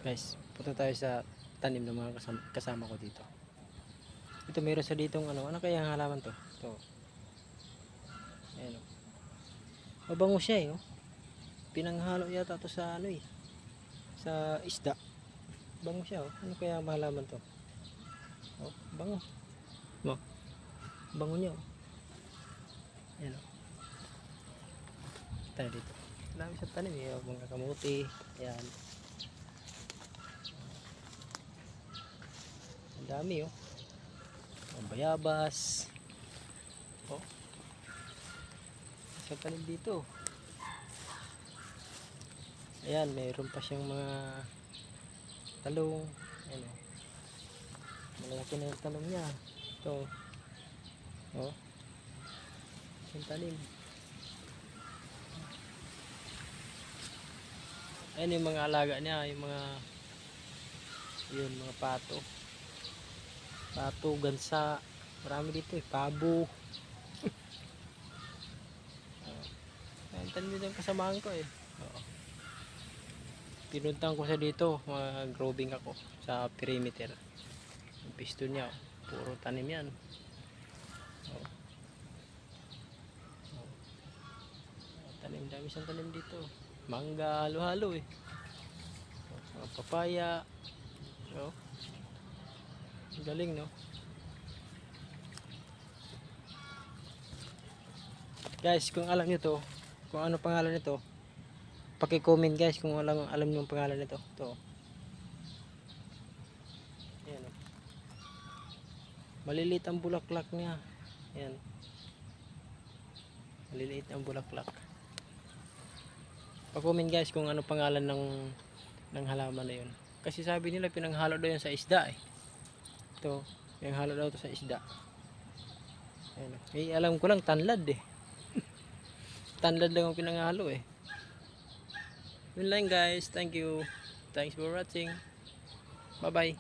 Guys, punta tayo sa tanim ng mga kasama ko dito. Ito meron sa ditong ano kaya ang halaman to? Ito. Ayan, oh. Mabango siya eh, oh. Pinanghalo yata to sa ano eh. Sa isda. Bango siya, oh. Ano kaya ang halaman to? Oh, bango. Oh. Bango niya, oh. Ayan, oh. Tayo dito. Dami sa tanim eh, oh. Mga kamuti. Ayan. Ang dami, oh. Ang bayabas. Oh. Sa tanim dito. Ayan, mayroon pa siyang mga talong. Ayan, oh. Malaki na yung talong niya. Ito. Oh. Yung tanim. Ayan yung mga alaga niya, yung mga pato. Pato, gansa. Marami dito eh, pabo. Ayan, tanim dito yung kasamahan ko eh. Oo. Pinuntahan ko siya dito, mag-growing ako sa perimeter. Yung piston niya, oh. Puro tanim yan. Oh. Oh. Tanim, dami siyang tanim dito. Mangga, halo-halo eh. Oh, mga papaya. Oh. Galing, no? Guys, kung alam nyo to, kung ano pangalan nito, paki-comment guys kung alam nyo ang pangalan nito. Ito. Ayan, oh. Maliliit ang bulaklak niya. Ayan. Maliliit ang bulaklak. Pa-comment guys kung ano pangalan ng halaman na yun. Kasi sabi nila pinanghalo daw yan sa isda eh. Ito, pinanghalo daw to sa isda. Ayan, oh. Eh, alam ko lang tanlad eh. Tanlad lang ang pinanghalo eh. Yun lang guys. Thank you. Thanks for watching. Bye bye.